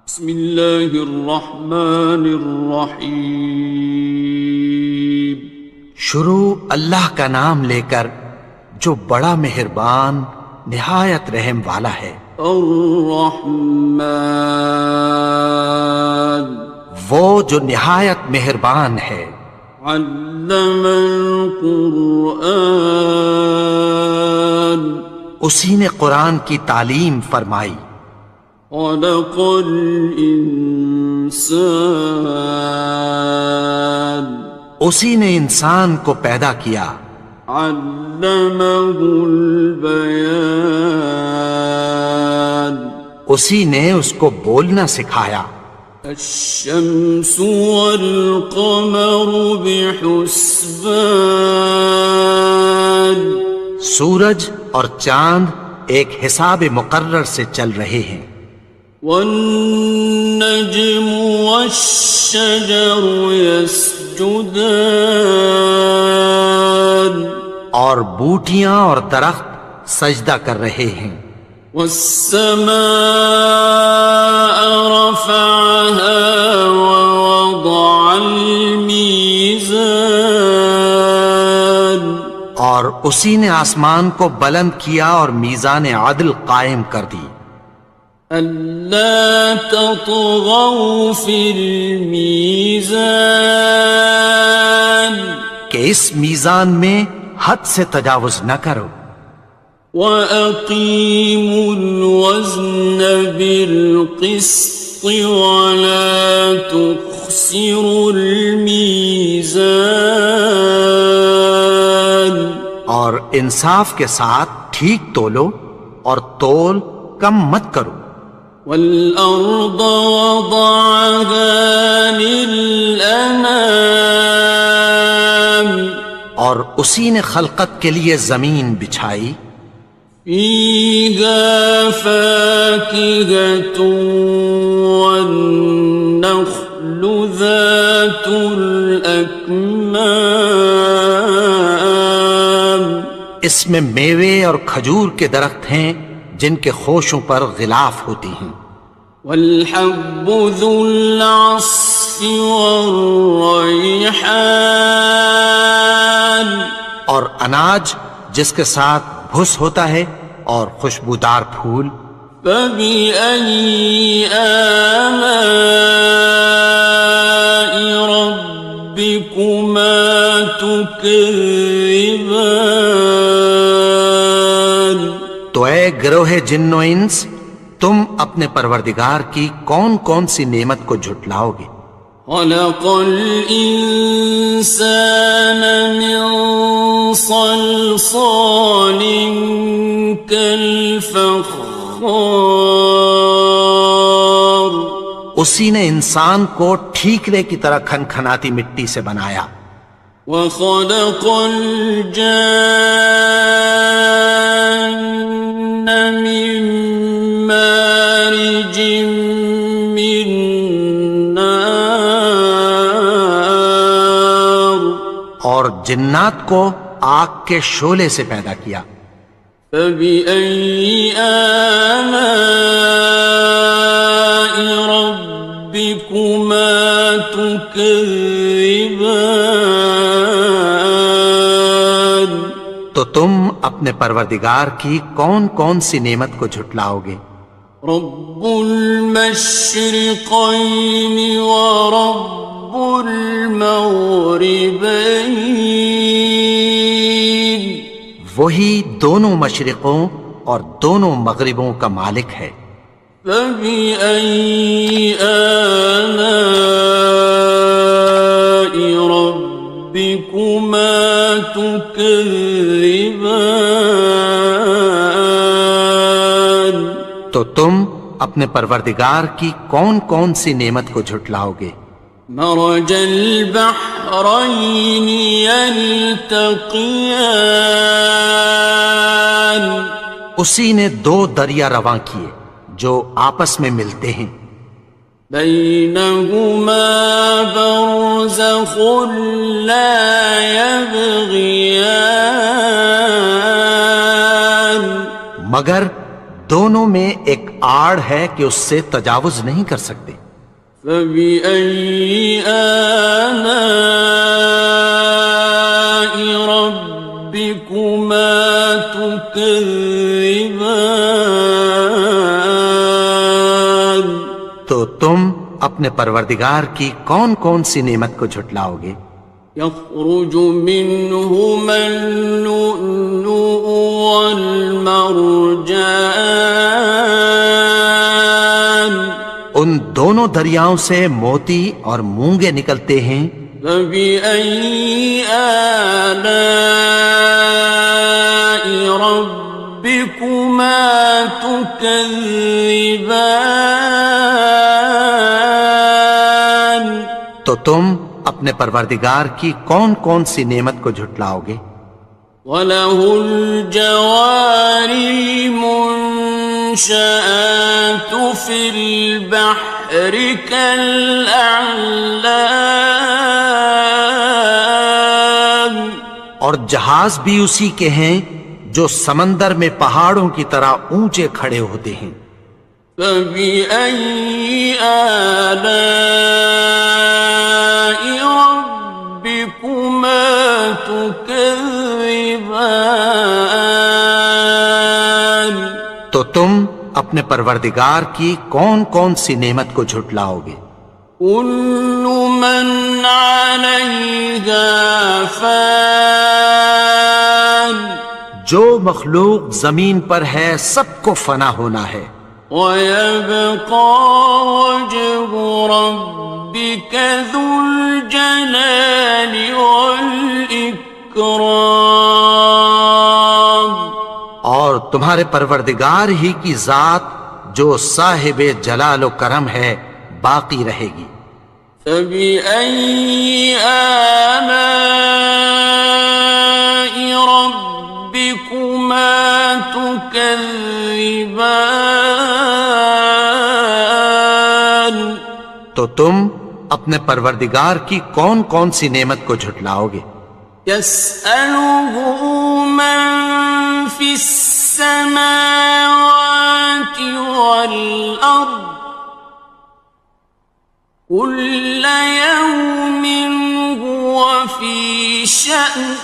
بسم اللہ الرحمن الرحیم۔ شروع اللہ کا نام لے کر جو بڑا مہربان نہایت رحم والا ہے۔ الرحمن، وہ جو نہایت مہربان ہے۔ علم القرآن، اسی نے قرآن کی تعلیم فرمائی۔ خلق الانسان، اسی نے انسان کو پیدا کیا۔ علمہ البیان، اسی نے اس کو بولنا سکھایا۔ الشمس والقمر بحسبان، سورج اور چاند ایک حساب مقرر سے چل رہے ہیں۔ والنجم والشجر يسجدان، اور بوٹیاں اور درخت سجدہ کر رہے ہیں۔ والسماء رفعها ووضع الميزان، اور اسی نے آسمان کو بلند کیا اور میزان عدل قائم کر دی۔ ألا تطغوا في الميزان، کہ اس میزان میں حد سے تجاوز نہ کرو۔ وَأَقِيمُوا الْوَزْنَ بِالْقِسْطِ وَلَا تُخْسِرُوا الْمِيزَانَ، اور انصاف کے ساتھ ٹھیک تولو اور تول کم مت کرو۔ وَالْأَرْضَ وَضَعَهَا لِلْأَنَامِ، اور اسی نے خلقت کے لیے زمین بچھائی۔ فِيهَا فَاكِهَةٌ وَالنَّخْلُ ذَاتُ الْأَكْمَامِ، اس میں میوے اور کھجور کے درخت ہیں جن کے خوشوں پر غلاف ہوتی ہیں۔ وَالْحَبُّ ذُو الْعَصْفِ وَالرَّيْحَانِ، اور اناج جس کے ساتھ بھس ہوتا ہے اور خوشبودار پھول۔ فَبِأَيِّ آلَاءِ رَبِّكُمَا تُكَذِّبَانِ، تو اے گروہ جن و انس، تم اپنے پروردگار کی کون کون سی نعمت کو جھٹلاؤ گے؟ خَلَقَ الْإِنسَانَ مِنْ صَلْصَالٍ كَالْفَخَّارِ، اسی نے انسان کو ٹھیکرے کی طرح کھنکھناتی مٹی سے بنایا۔ وَخَلَقَ الْجَانَّ مِن مَّارِجٍ مِّن نَّارٍ، اور جنات کو آگ کے شعلے سے پیدا کیا۔ فَبِأَيِّ آلَاءِ رَبِّكُمَا تُكَذِّبَانِ، تو تم اپنے پروردگار کی کون کون سی نعمت کو جھٹلاؤ گے؟ رب المشرقین ورب المغربین، وہی دونوں مشرقوں اور دونوں مغربوں کا مالک ہے۔ فَبِأَيِّ آلَاءِ رَبِّكُمَا تُكَذِّبَانِ، تو تم اپنے پروردگار کی کون کون سی نعمت کو جھٹلاؤ گے؟ مرج البحرین یلتقیان، اسی نے دو دریا رواں کیے جو آپس میں ملتے ہیں۔ بینہما برزخ لا یبغیان، مگر دونوں میں ایک آڑ ہے کہ اس سے تجاوز نہیں کر سکتے۔ فبأي آلاء ربكما تكذبان؟ تو تم اپنے پروردگار کی کون کون سی نعمت کو جھٹلاؤ گے؟ يخرج منهما اللؤلؤ والمرجان ان دونوں دریاؤں سے موتی اور مونگے نکلتے ہیں۔ فبأي آلاء ربكما تكذبان؟ تو تم اپنے پروردگار کی کون کون سی نعمت کو جھٹلاؤ گے؟ وَلَهُ الْجَوَارِ الْمُنشَآتُ فِي الْبَحْرِ كَالْأَعْلَامِ، اور جہاز بھی اسی کے ہیں جو سمندر میں پہاڑوں کی طرح اونچے کھڑے ہوتے ہیں۔ فَبِأَيِّ آلَاءِ رَبِّكُمَا تُكَذِّبَانِ؟ تو تم اپنے پروردگار کی کون کون سی نعمت کو جھٹلاؤ گے؟ كُلُّ مَنْ عَلَيْهَا فَانٍ، جو مخلوق زمین پر ہے سب کو فنا ہونا ہے۔ وَيَبْقَى وَجْهُ رَبِّكَ ذُو الْجَلَالِ وَالْإِكْرَامِ، اور تمہارے پروردگار ہی کی ذات جو صاحب جلال و کرم ہے باقی رہے گی۔ فَبِأَيِّ آلَاءِ رَبِّكُمَا تُكَذِّبَانِ؟ تو تم اپنے پروردگار کی کون کون سی نعمت کو جھٹلاؤ گے؟ يَسْأَلُهُ مَن فِي السَّمَاوَاتِ وَالْأَرْضِ كُلَّ يَوْمٍ هُوَ فِي شَأْنٍ،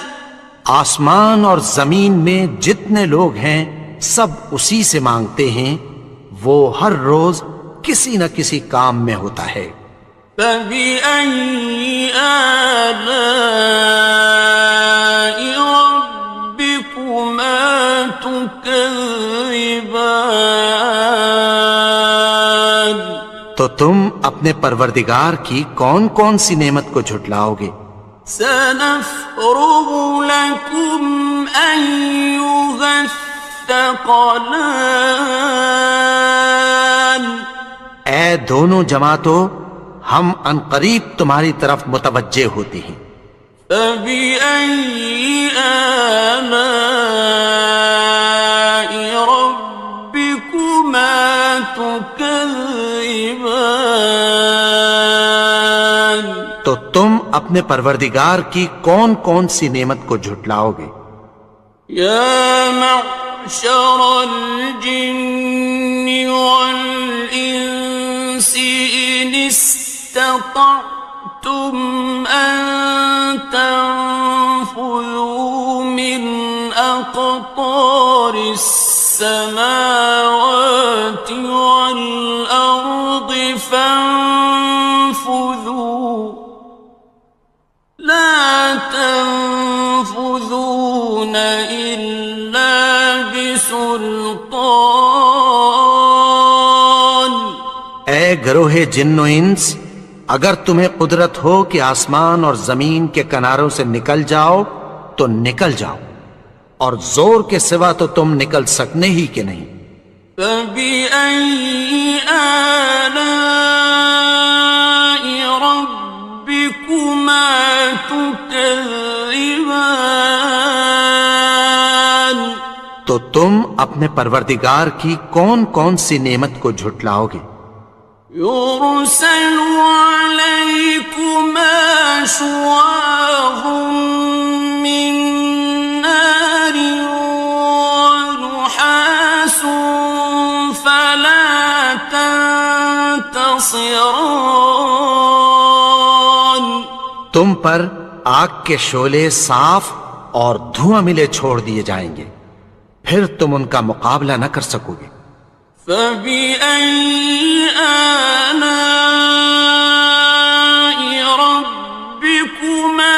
آسمان اور زمین میں جتنے لوگ ہیں سب اسی سے مانگتے ہیں، وہ ہر روز کسی نہ کسی کام میں ہوتا ہے۔ فَبِأَيِّ آلَاءِ رَبِّكُمَا تُكَذِّبَانِ؟ تو تم اپنے پروردگار کی کون کون سی نعمت کو جھٹلاؤ گے؟ سَنَفْرُغُ لَكُمْ أَيُّهَ الثَّقَلَانِ؟ اے دونوں جماعتوں، ہم عنقریب تمہاری طرف متوجہ ہوتے ہیں۔ فَبِأَيِّ آلَاءِ رَبِّكُمَا تُكَذِّبَانِ؟ تو تم اپنے پروردگار کی کون کون سی نعمت کو جھٹلاؤ گے؟ يَا مَعْشَرَ الْجِنِّ وَالْإِنسِ إِنِ اسْتَطَعْتُمْ أَن تَنفُذُوا مِنْ أَقْطَارِ السَّمَاوَاتِ وَالْأَرْضِ فَانفُذُوا لَا تَنفُذُونَ إِلَّا بِسُلْطَانٍ۔ اے گروہ جن و انس، اگر تمہیں قدرت ہو کہ آسمان اور زمین کے کناروں سے نکل جاؤ تو نکل جاؤ، اور زور کے سوا تو تم نکل سکنے ہی کہ نہیں۔ فَبِأَيِّ آلَاءِ رَبِّكُمَا تُكَذِّبَانِ؟ تو تم اپنے پروردگار کی کون کون سی نعمت کو جھٹلاؤ گے؟ يُرْسَلُ عَلَيْكُمَا شُوَاظٌ مِّن نَّارٍ وَنُحَاسٌ فَلَا حصران تم پر آگ کے شعلے صاف اور دھواں ملے چھوڑ دیے جائیں گے، پھر تم ان کا مقابلہ نہ کر سکو گے۔ فبأي آلاء ربكما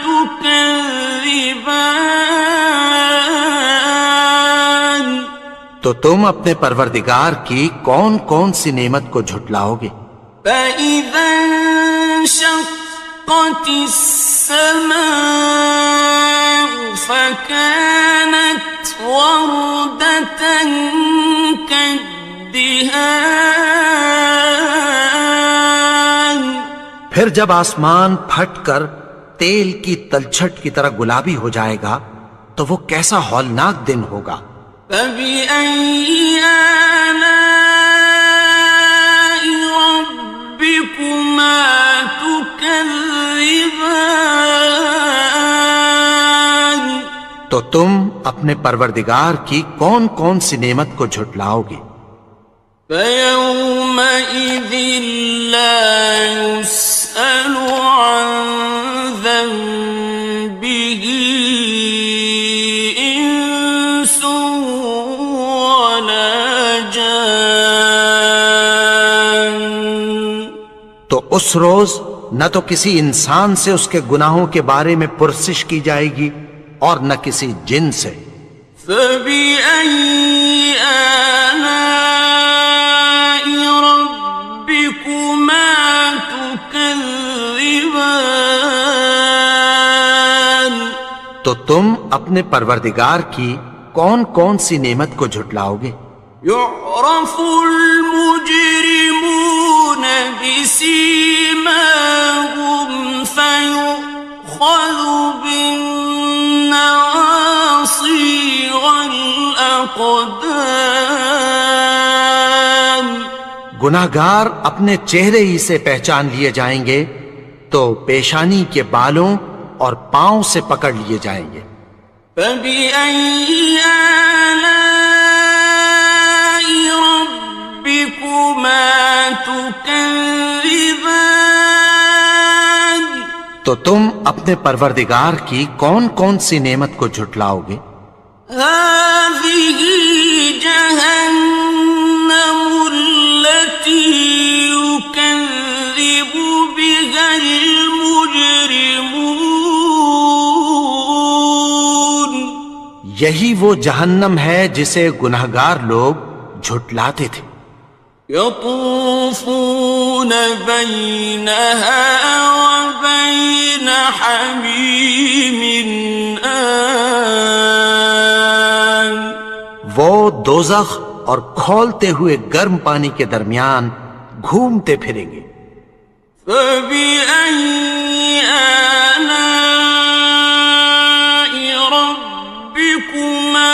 تكذبان تو تم اپنے پروردگار کی کون کون سی نعمت کو جھٹلاؤ گے؟ فإذا انشقت السماء فكانت وردة كالدهان پھر جب آسمان پھٹ کر تیل کی تلچھٹ کی طرح گلابی ہو جائے گا تو وہ کیسا ہولناک دن ہوگا۔ فبأي آلاء ربكما تكذبان تو تم اپنے پروردگار کی کون کون سی نعمت کو جھٹلاؤ گے؟ فيومئذ لا يسأل عن ذنبه إنس ولا جان تو اس روز نہ تو کسی انسان سے اس کے گناہوں کے بارے میں پرسش کی جائے گی اور نہ کسی جن سے۔ فبأي آلاء ربكما تكذبان تو تم اپنے پروردگار کی کون کون سی نعمت کو جھٹلاؤ گے؟ يعرف المجرمون بسيماهم فيؤخذ بالنواصي والأقدام گناہگار اپنے چہرے ہی سے پہچان لیے جائیں گے تو پیشانی کے بالوں اور پاؤں سے پکڑ لیے جائیں گے۔ فبأي آلاء ربكما تكذبان تو تم اپنے پروردگار کی کون کون سی نعمت کو جھٹلاؤ گے؟ هذه جهنم التي يكذب بها المجرمون یہی وہ جہنم ہے جسے گناہگار لوگ جھٹلاتے تھے۔ يطوفون بينها وبين حميم آن وہ دوزخ اور کھولتے ہوئے گرم پانی کے درمیان گھومتے پھریں گے۔ فبأي آلاء ربكما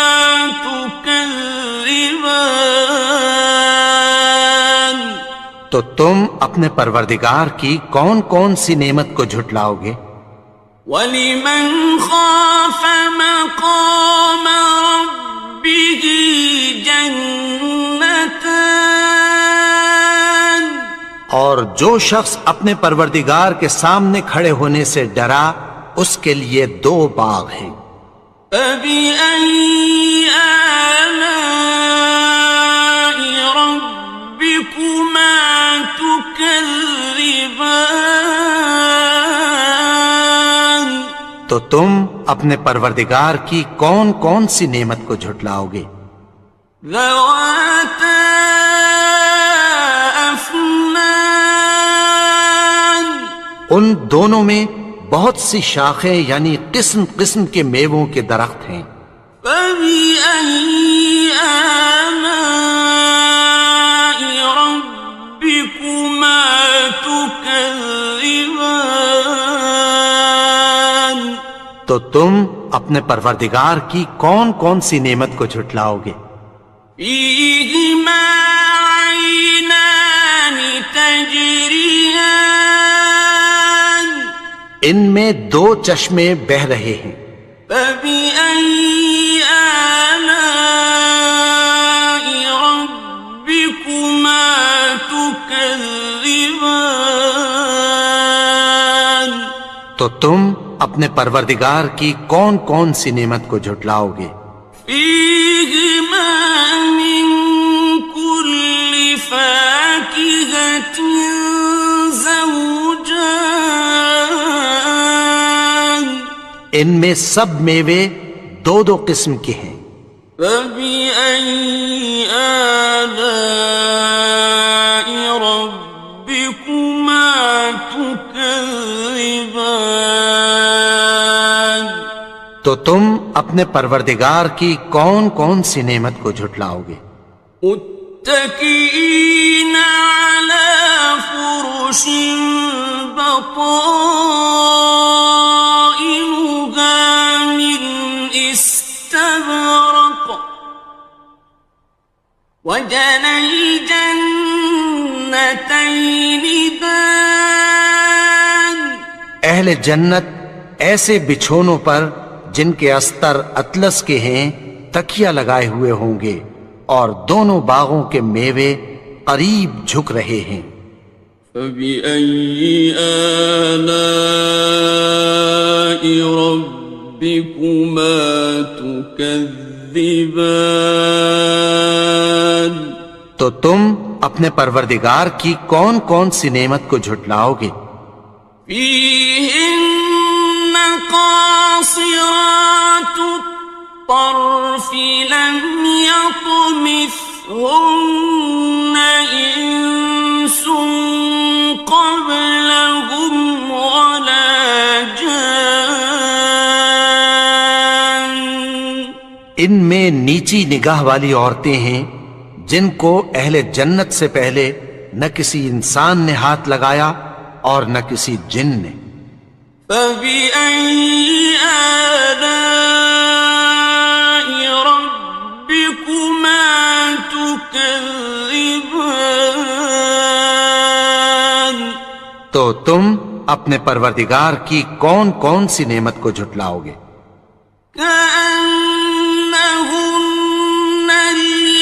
تكذبان تو تم اپنے پروردگار کی کون کون سی نعمت کو جھٹلاؤ گے؟ وَلِمَنْ خَافَ مَقَامَ رَبِّهِ جَنَّتَانِ اور جو شخص اپنے پروردگار کے سامنے کھڑے ہونے سے ڈرا اس کے لیے دو باغ ہیں۔ فَبِأَيِّ آلَاءِ رَبِّكُمَا تُكَذِّبَانِ تو تم اپنے پروردگار کی کون کون سی نعمت کو جھٹلاؤ گے؟ ذَوَاتَا أَفْنَانٍ ان دونوں میں بہت سی شاخیں یعنی قسم قسم کے میووں کے درخت ہیں۔ فَبِأَيِّ آلَاءِ رَبِّكُمَا تُكَذِّبَانِ تو تم اپنے پروردگار کی کون کون سی نعمت کو جھٹلاؤ گے؟ فِيهِمَا عَيْنَانِ تَجْرِيَانِ ان میں دو چشمے بہہ رہے ہیں۔ فَبِأَيِّ آلَاءِ رَبِّكُمَا تُكَذِّبَانِ تكذبان تو تم اپنے پروردگار کی کون کون سی نعمت کو جھٹلاؤ گے؟ فيهما من كل فاكهة زوجان ان میں سب میوے دو دو قسم کے ہیں، فبأي آلاء ربكما تكذبان تو تم اپنے پروردگار کی کون کون سی نعمت کو جھٹلاؤ گے؟ متكئين على فرش بطائنها من استبرق وجنى الجنتين دان اہل جنت ایسے بچھونوں پر جن کے استر اطلس کے ہیں تکیہ لگائے ہوئے ہوں گے، اور دونوں باغوں کے میوے قریب جھک رہے ہیں۔ فبأي آلاء ربكما تكذبان تو تم اپنے پروردگار کی کون کون سی نعمت کو جھٹلاؤ گے؟ فيهن قاصرات الطرف لم يطمثهن إنس قبلهم ولا جان ان میں نیچی نگاہ والی عورتیں ہیں جن کو اہل جنت سے پہلے نہ کسی انسان نے ہاتھ لگایا اور نہ کسی جن نے۔ فبأي آلاء ربكما تكذبان تو تم اپنے پروردگار کی کون کون سی نعمت کو جھٹلاؤ گے؟ كأنهن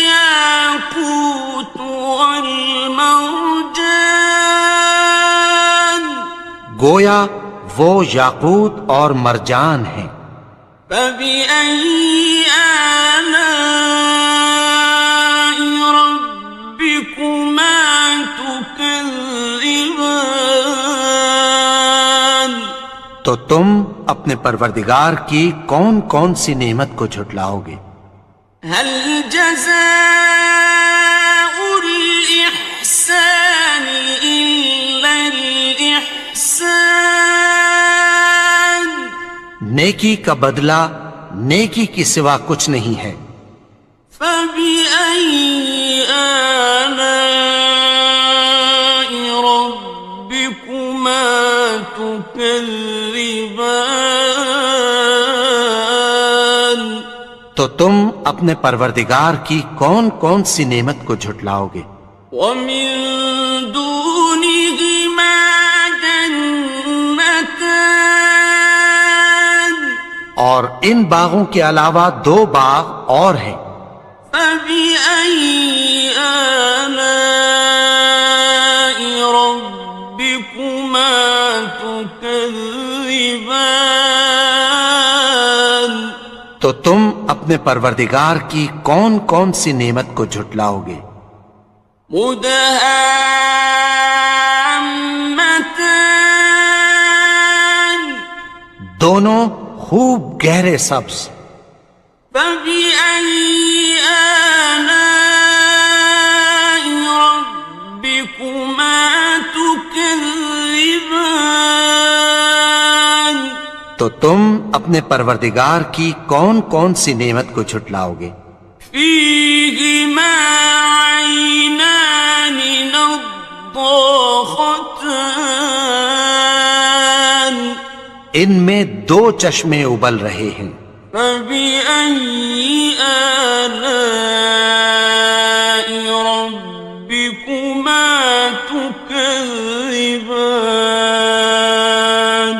الياقوت والمرجان گویا وہ یاقوت اور مرجان ہیں۔ فبأي آلاء ربكما تكذبان تو تم اپنے پروردگار کی کون کون سی نعمت کو جھٹلاؤ گے؟ هل جزاء الإحسان إلا الإحسان نیکی کا بدلہ نیکی کی سوا کچھ نہیں ہے۔ فبأي آلاء ربكما تكذبان تو تم اپنے پروردگار کی کون کون سی نعمت کو جھٹلاؤ گے؟ ومن دونهما جنتان اور ان باغوں کے علاوہ دو باغ اور ہیں۔ فبأي آلاء ربكما تكذبان تو تم اپنے پروردگار کی کون کون سی نعمت کو جھٹلاؤ گے؟ مدهامتان دونوں خوب گہرے سبز۔ فبأي آلاء ربكما تكذبان تو تم اپنے پروردگار کی کون کون سی نعمت کو جھٹلاؤ گے؟ فيهما عينان نضاختان ان میں دو چشمے ابل رہے ہیں۔ فبأي آلاء ربكما تكذبان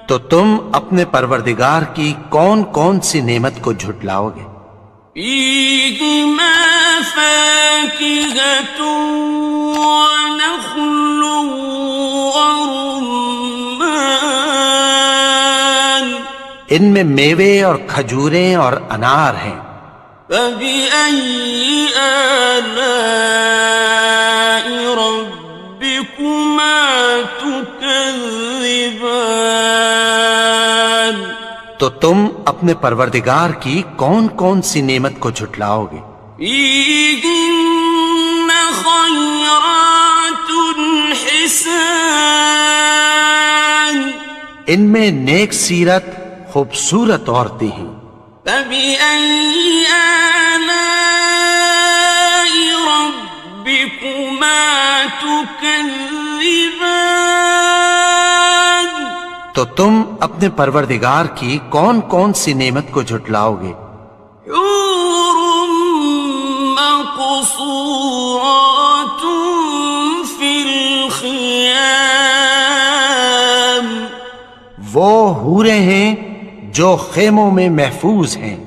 تو تم اپنے پروردگار کی کون کون سی نعمت کو جھٹلاؤ گے؟ فيهما فاكهة ونخل ورمان ان میں میوے اور کھجوریں اور انار ہیں. فبأي آلاء ربكما تكذبان تو تم اپنے پروردگار کی کون کون سی نعمت کو جھٹلاؤ گے؟ فيهن خيرات حسان ان میں نیک سیرت خوبصورت عورتیں ہیں. فبأي آلاء ربكما تكذبان تو تم اپنے پروردگار کی کون کون سی نعمت کو جھٹلاؤ گے؟ حور مقصورات في الخيام وہ حوریں ہیں جو خیموں میں محفوظ ہیں.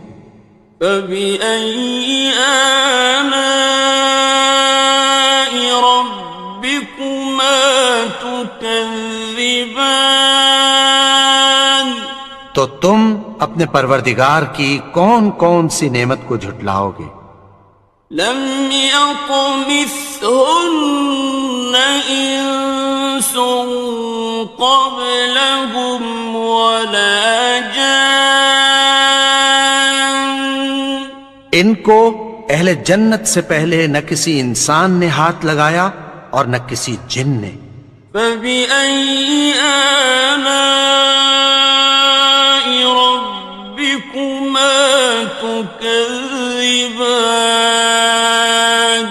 فبأي آلاء ربكما تكذبان تو تم اپنے پروردگار کی کون کون سی نعمت کو جھٹلاؤ گے؟ لم يطمثهن إنس قبلهم ولا جان ان کو اہل جنت سے پہلے نہ کسی انسان نے ہاتھ لگایا اور نہ کسی جن نے. فبأي آلاء ربكما تكذبان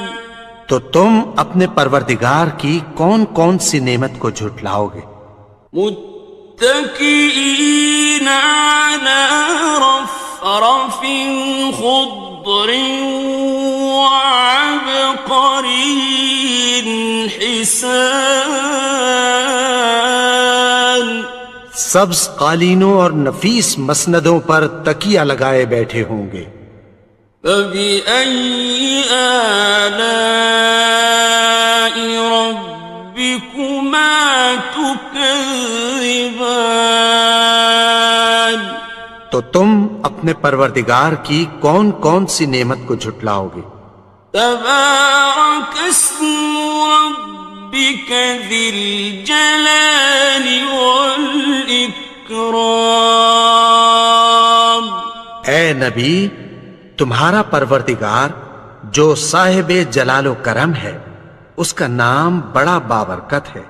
تو تم اپنے پروردگار کی کون کون سی نعمت کو جھٹلاؤ گے؟ متكئين على رفرف خضر وعبقري حسان سبز قالینوں اور نفیس مسندوں پر تکیہ لگائے بیٹھے ہوں گے. فبأي آلاء ربكما تكذبان تو تم اپنے پروردگار کی کون کون سی نعمت کو جھٹلاؤ گے؟ تبارك اسم ربك ذي الجلال والإكرام اے نبی، تمہارا پروردگار جو صاحب جلال و کرم ہے، اس کا نام بڑا بابرکت ہے.